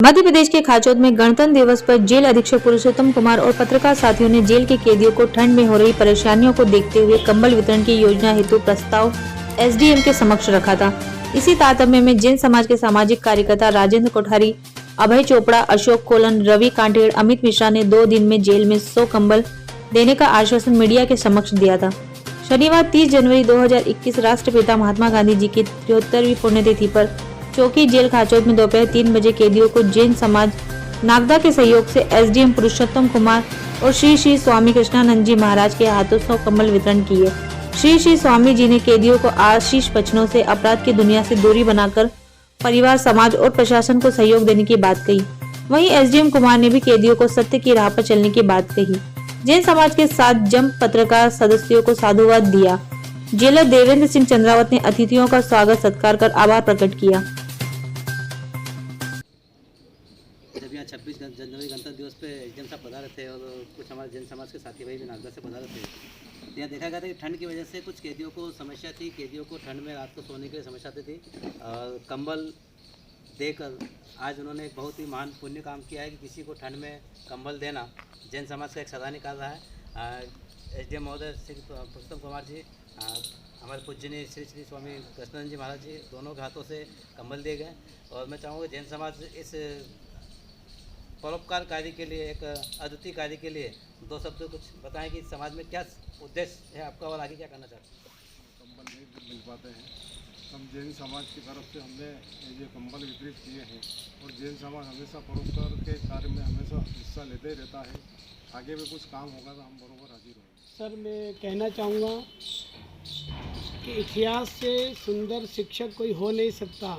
मध्य प्रदेश के खाचौद में गणतंत्र दिवस पर जेल अधीक्षक पुरुषोत्तम कुमार और पत्रकार साथियों ने जेल के कैदियों को ठंड में हो रही परेशानियों को देखते हुए कंबल वितरण की योजना हेतु प्रस्ताव एसडीएम के समक्ष रखा था। इसी तारतम्य में जैन समाज के सामाजिक कार्यकर्ता राजेंद्र कोठारी, अभय चोपड़ा, अशोक कोलन, रवि कांटेड़, अमित मिश्रा ने 2 दिन में जेल में 100 कंबल देने का आश्वासन मीडिया के समक्ष दिया था। शनिवार 30 जनवरी 2021 राष्ट्रपिता महात्मा गांधी जी की 73वीं पुण्यतिथि पर चौकी जेल खाचौद में दोपहर 3 बजे कैदियों को जैन समाज नागदा के सहयोग से एसडीएम पुरुषोत्तम कुमार और श्री श्री स्वामी कृष्णानंद जी महाराज के हाथों 100 कंबल वितरण किए। श्री श्री स्वामी जी ने कैदियों को आशीष वचनों से अपराध की दुनिया से दूरी बनाकर परिवार, समाज और प्रशासन को सहयोग देने की बात कही। वहीं एसडीएम कुमार ने भी कैदियों को सत्य की राह पर चलने की बात कही। जैन समाज के साथ जम पत्रकार सदस्यों को साधुवाद दिया। जेलर देवेंद्र सिंह चंद्रावत ने अतिथियों का स्वागत सत्कार कर आभार प्रकट किया। जब यहाँ 26 जनवरी गणतंत्र दिवस पे एसडीएम साहब पधारे थे और कुछ हमारे जैन समाज के साथी भाई भी नागदा से पधारे थे, तो यहाँ देखा गया था कि ठंड की वजह से कुछ कैदियों को समस्या थी। कैदियों को ठंड में रात को सोने के लिए समस्या आती थी। कंबल देकर आज उन्होंने एक बहुत ही महान पुण्य काम किया है कि किसी को ठंड में कंबल देना जैन समाज का एक सराहनीय कार्य रहा है। एसडीएम महोदय श्री पुरुषोत्तम कुमार जी, हमारे पूजनीय श्री श्री स्वामी कृष्णानंद जी महाराज जी, दोनों के हाथों से कंबल दिए गए। और मैं चाहूँगा जैन समाज इस परोपकार कार्य के लिए, एक अद्वितीय कार्य के लिए 2 शब्द कुछ बताएं कि समाज में क्या उद्देश्य है आपका और आगे क्या करना चाहते हैं। कंबल नहीं मिल पाते हैं, हम जैन समाज की तरफ से हमने ये कंबल वितरित किए हैं और जैन समाज हमेशा परोपकार के कार्य में हमेशा हिस्सा लेते ही रहता है। आगे भी कुछ काम होगा तो हम बराबर हाजिर होंगे। सर, मैं कहना चाहूँगा कि इतिहास से सुंदर शिक्षक कोई हो नहीं सकता।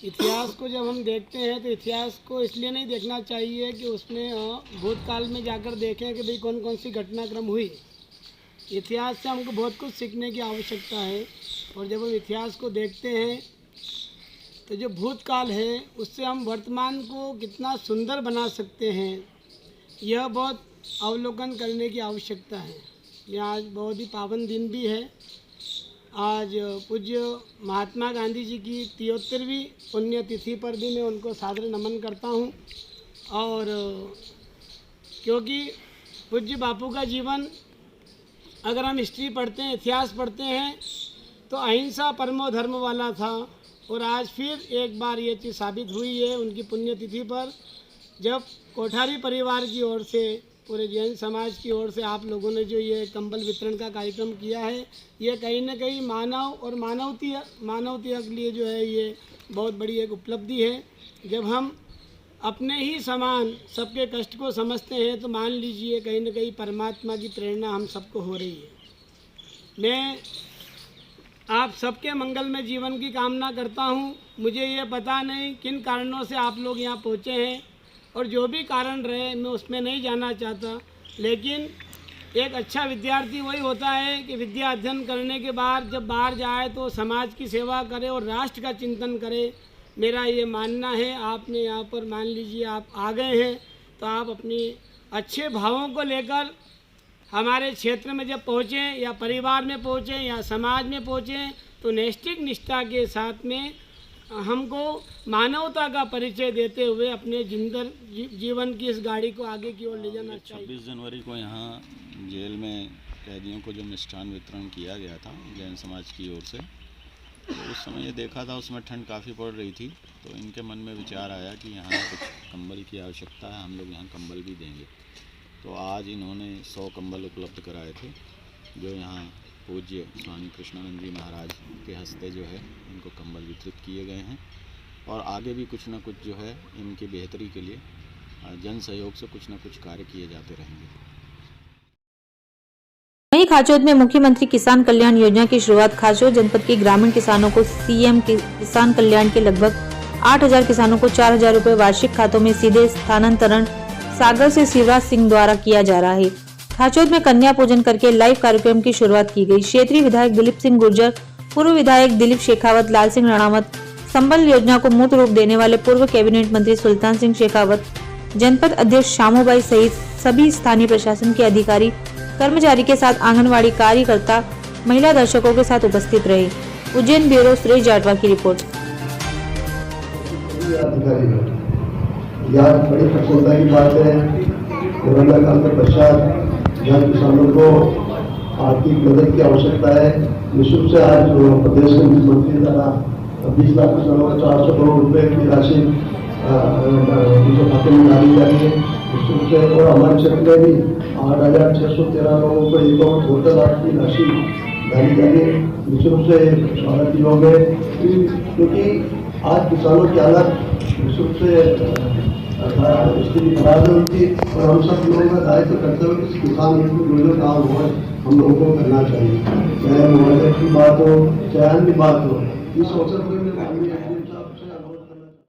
इतिहास को जब हम देखते हैं तो इतिहास को इसलिए नहीं देखना चाहिए कि उसमें भूतकाल में जाकर देखें कि भाई कौन कौन सी घटनाक्रम हुई। इतिहास से हमको बहुत कुछ सीखने की आवश्यकता है और जब हम इतिहास को देखते हैं तो जो भूतकाल है उससे हम वर्तमान को कितना सुंदर बना सकते हैं, यह बहुत अवलोकन करने की आवश्यकता है। यह आज बहुत ही पावन दिन भी है। आज पूज्य महात्मा गांधी जी की 73वीं पुण्यतिथि पर भी मैं उनको सादर नमन करता हूं। और क्योंकि पूज्य बापू का जीवन अगर हम हिस्ट्री पढ़ते हैं, इतिहास पढ़ते हैं, तो अहिंसा परमो धर्म वाला था। और आज फिर एक बार ये चीज़ साबित हुई है उनकी पुण्यतिथि पर, जब कोठारी परिवार की ओर से, पूरे जैन समाज की ओर से आप लोगों ने जो ये कंबल वितरण का कार्यक्रम किया है, ये कहीं ना कहीं मानव और मानवता के लिए जो है ये बहुत बड़ी एक उपलब्धि है। जब हम अपने ही समान सबके कष्ट को समझते हैं तो मान लीजिए कहीं ना कहीं परमात्मा की प्रेरणा हम सबको हो रही है। मैं आप सबके मंगल में जीवन की कामना करता हूँ। मुझे ये पता नहीं किन कारणों से आप लोग यहाँ पहुँचे हैं और जो भी कारण रहे मैं उसमें नहीं जाना चाहता, लेकिन एक अच्छा विद्यार्थी वही होता है कि विद्या अध्ययन करने के बाद जब बाहर जाए तो समाज की सेवा करे और राष्ट्र का चिंतन करे। मेरा ये मानना है। आपने यहाँ पर मान लीजिए आप आ गए हैं तो आप अपनी अच्छे भावों को लेकर हमारे क्षेत्र में जब पहुँचें या परिवार में पहुँचें या समाज में पहुँचें तो नैष्ठिक निष्ठा के साथ में हमको मानवता का परिचय देते हुए अपने जीवन की इस गाड़ी को आगे की ओर ले जाना चाहिए। 26 जनवरी को यहाँ जेल में कैदियों को जो मिष्ठान वितरण किया गया था जैन समाज की ओर से, तो उस समय ये देखा था उसमें ठंड काफ़ी पड़ रही थी, तो इनके मन में विचार आया कि यहाँ कुछ कंबल की आवश्यकता है, हम लोग यहाँ कंबल भी देंगे। तो आज इन्होंने 100 कंबल उपलब्ध कराए थे, जो यहाँ पूज्य स्वामी कृष्णानंद जी महाराज के हस्ते जो है इनको कंबल वितरित किए गए हैं। और आगे भी कुछ ना कुछ जो है इनकी बेहतरी के लिए जन सहयोग से कुछ ना कुछ कार्य किए जाते रहेंगे। वहीं खाचौद में मुख्यमंत्री किसान कल्याण योजना की शुरुआत खाचौद जनपद के ग्रामीण किसानों को सीएम किसान कल्याण के लगभग 8000 किसानों को 4000 रुपए वार्षिक खातों में सीधे स्थानांतरण सागर से शिवराज सिंह द्वारा किया जा रहा है। खाचौद में कन्या पूजन करके लाइव कार्यक्रम की शुरुआत की गई। क्षेत्रीय विधायक दिलीप सिंह गुर्जर, पूर्व विधायक दिलीप शेखावत, लाल सिंह राणावत, संबल योजना को मूर्त रूप देने वाले पूर्व कैबिनेट मंत्री सुल्तान सिंह शेखावत, जनपद अध्यक्ष शामूबाई सहित सभी स्थानीय प्रशासन के अधिकारी कर्मचारी के साथ आंगनवाड़ी कार्यकर्ता, महिला दर्शकों के साथ उपस्थित रहे। उज्जैन ब्यूरो सुरेश जाटवा की रिपोर्ट। कृषि अधिकारी हैं। यह बड़ी प्रसन्नता की बात है। कोरोना काल के पश्चात जब किसानों को आर्थिक मदद की आवश्यकता है, निःशुल्क से आज प्रदेश के मुख्यमंत्री द्वारा 20 लाख किसानों को 400 करोड़ रुपए की राशि उनके खाते में डाली जा रही है निःशुल्क से। और हमारे क्षेत्र में भी 8,613 लोगों को 1,72 लाख की राशि डाली जा रही है निःशुल्क से। स्वागत योग है, क्योंकि आज किसानों की हालत निःशुल्क से स्थिति खराब है उनकी, और हम सब लोगों का दायित्व करते हुए इस किसान हित में जो काम हुआ हम लोगों को करना चाहिए, चाहे मुआवजे की बात हो चाहे अन्य बात हो। इस अवसर पर मैं